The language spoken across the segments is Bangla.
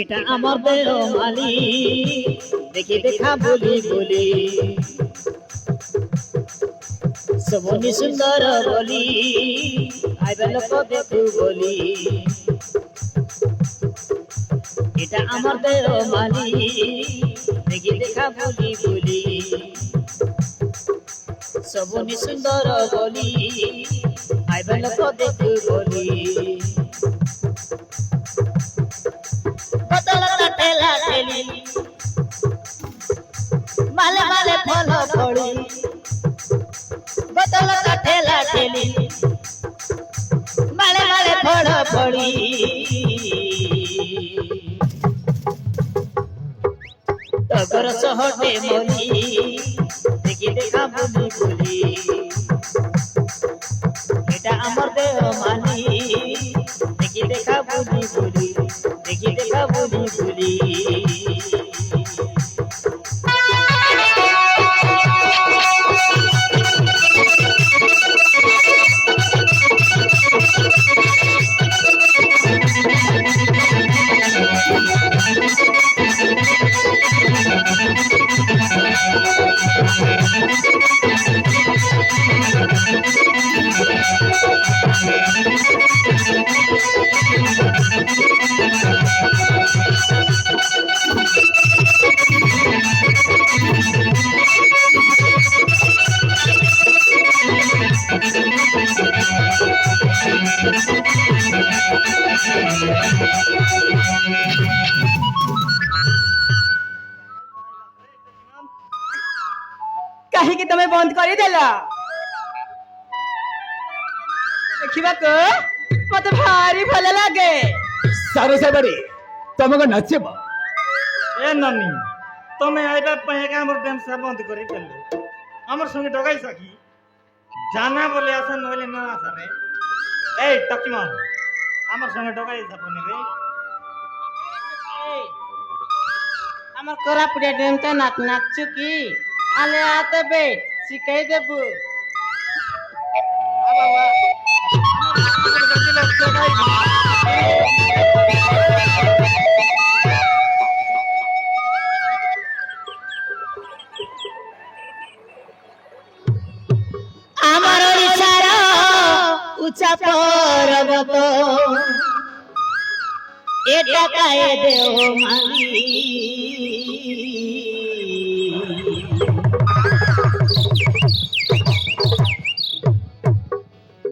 এটা আমার দেওমালি দেখি দেখা বলি বলি সবনি সুন্দর বলি আইবে লোক দেখু বলি এটা আমার দেওমালি দেখি দেখা বলি বলি সবনি সুন্দর বলি আইবে লোক দেখু বলি ঠেলা ঠেলি মালে মালে ফল পড়ি বোতলটা ঠেলা ঠেলি মালে মালে ফল পড়ি তগর সহটে মরি দেখি দেখা বলি বলি এটা আমার দেওমালি দেখি দেখা বলি বলি দেখি দেখা বলি বলি କାହିଁକି ତମେ ବନ୍ଦ କରିଦେଲ? ଦେଖିବାକୁ ମତେ ଭାରି ଭଲ ଲାଗେ। सारे सबरी तुमको नचिब ए नानी तमे आइबा पहे का हमर डेम से बंद करी देलु हमर संगे डगाई सकी जाना बोले आसा नले न आसा रे ए टकीमान हमर संगे डगाई सपने रे আমার কোরাপুরিয়া ডেমটা নাচছো কি? আলে আতে বে শিখাই দেবো। बाबा हमर गति लग डगाई আমার ওড়িশার উঁচা পর্বত এটা গায়ে দেওমালি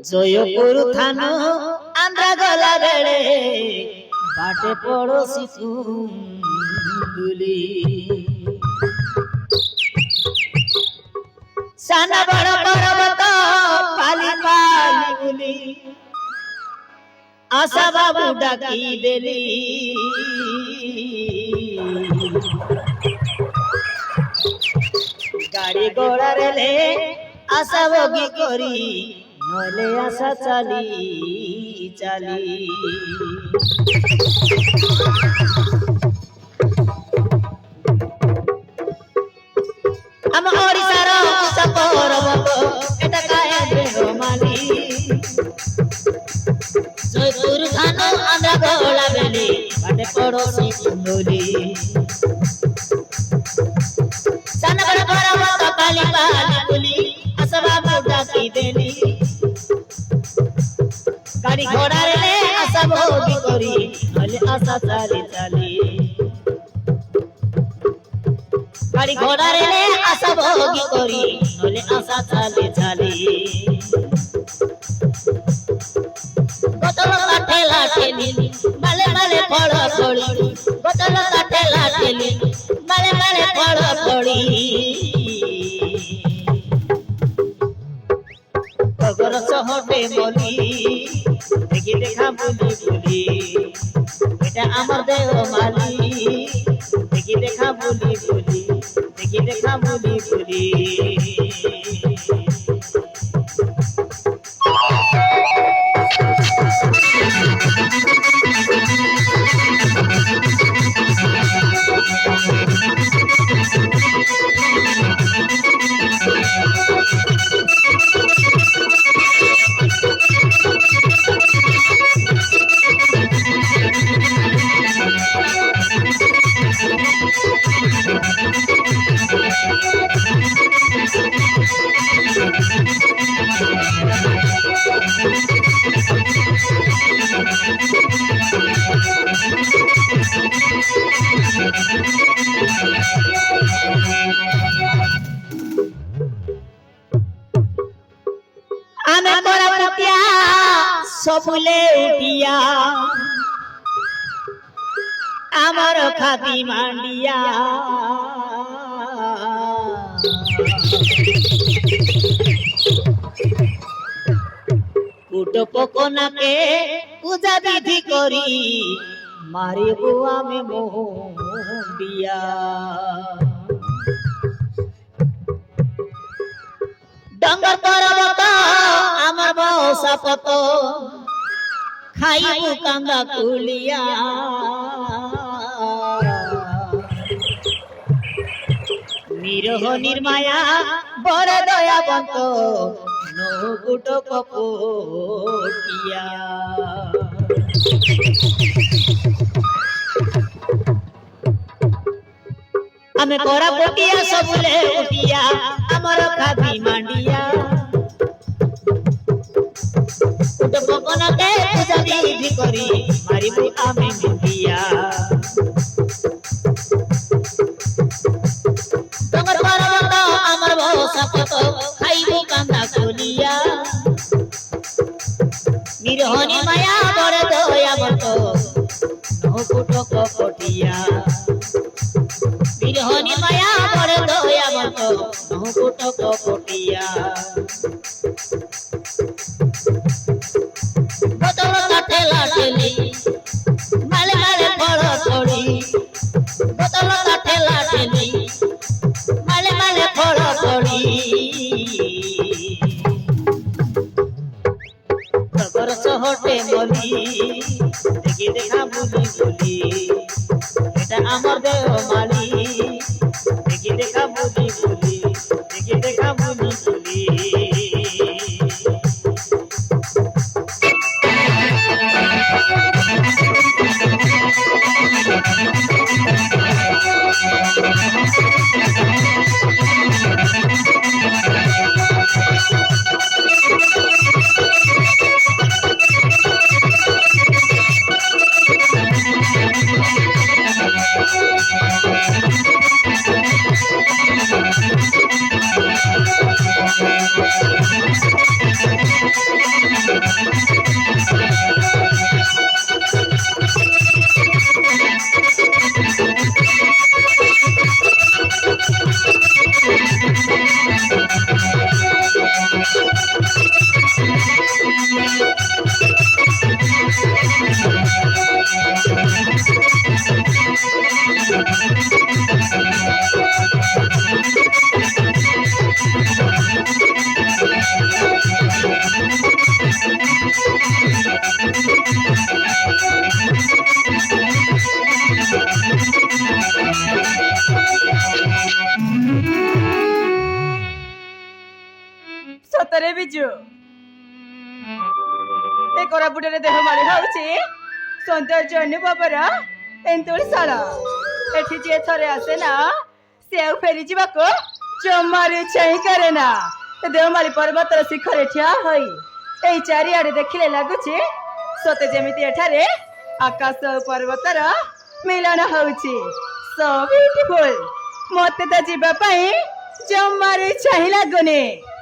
জয়পুর থান আন্ধ্রা গলা বেড়ে বাটে পড়োশি কুন্দুলি সানা বড় পর্বত পালি পালি গুলি আশা বাবু ডাকি দেলি গাড়ি ঘোড়া রেলে আশা বগি করি নলে আশা চালি চালি আমার ওড়িশার উঁচা পর্বত এটা গায়ে দেওমালি জয়পুর থান আন্ধ্রা গলা বেলি বাটে পড়োশি কুন্দুলি সানা বড় পর্বত পালি পালি গুলি আশা বাবু ডাকি দেলি গাড়ি ঘোড়া রেলে আশা বগি করি নলে আশা চালি চালি গাড়ি ঘোড়া রেলে আশা বগি করি নলে আশা চালি চালি বোতলটা ঠেলা ঠেলি মালে মালে ফল ফড়ি বোতলটা ঠেলা ঠেলি মালে মালে ফল ফড়ি তগর সহটে বলি দেখি দেখা বলি বলি এটা আমার দেওমালি দেখি দেখা বলি বলি দেখি দেখা বলি বলি ଆମେ କୋରାପୁଟିଆ ସବୁଲେ ଉଠିଆ ଆମର ଖାତି ମାଣ୍ଡିଆ কুটো পকনাকে পূজা বিধি করি মারিবু আমি মোহবিয়া ডঙ্গর পর্বত আমার বসা পত খাইবু কান্দা কুলিয়া নিরহ নির্মায়া বড় দয়াবন্ত নকুটো কপটিয়া ଆମେ କୋରାପୁଟିଆ ସବୁଲେ ଉଠିଆ ଆମର ଖାଦି ମାଣ୍ଡିଆ କୁଟ ପକନକେ ପୂଜା ବିଧି କରି ମାରିବୁ ଆମେ ମୁଣ୍ଡିଆ ଡଙ୍ଗର ପର୍ବତ ଆମର ଭୋସା ପତ ଖାଇବୁ କାନ୍ଦା କୁଲିଆ নিরহনি মায়া বড় দয়াবন্ত নকুট কপটিয়া নিরহনি মায়া বড় দয়াবন্ত নকুট কপটিয়া বোতল কাঠে লাঠেলি মালে মালে ফল ফড়ি বোতল কাঠে লাঠেলি মালে মালে ফল ফড়ি হটে বলি দেখি দেখা বলি বলি এটা আমার দেহ মালি দেখি দেখা বলি বলি দেখি দেখা বলি বলি ସତରେ ବିଜୁ ଏ କୋରାପୁଟରେ ଦେହମାଳି ହଉଛି ସୌନ୍ଦର୍ଯ୍ୟ ଅନୁଭବର ଏନ୍ତୁଳିଶାଳ। ଏଠି ଯିଏ ଥରେ ଆସେ ନା ସେ ଆଉ ଫେରି ଯିବାକୁ ଜମାରୁ ଇଚ୍ଛା ହିଁ କରେ ନା। ଦେଓମାଳି ପର୍ବତର ଶିଖରେ ଠିଆ ହୋଇ ଏଇ ଚାରିଆଡେ ଦେଖିଲେ ଲାଗୁଛି ସତେ ଯେମିତି ଏଠାରେ ଆକାଶ ଓ ପର୍ବତର ମିଳନ ହଉଛି। So beautiful। ମତେ ତ ଯିବା ପାଇଁ ଜମାରୁ ଇଚ୍ଛା ହିଁ ଲାଗୁନି।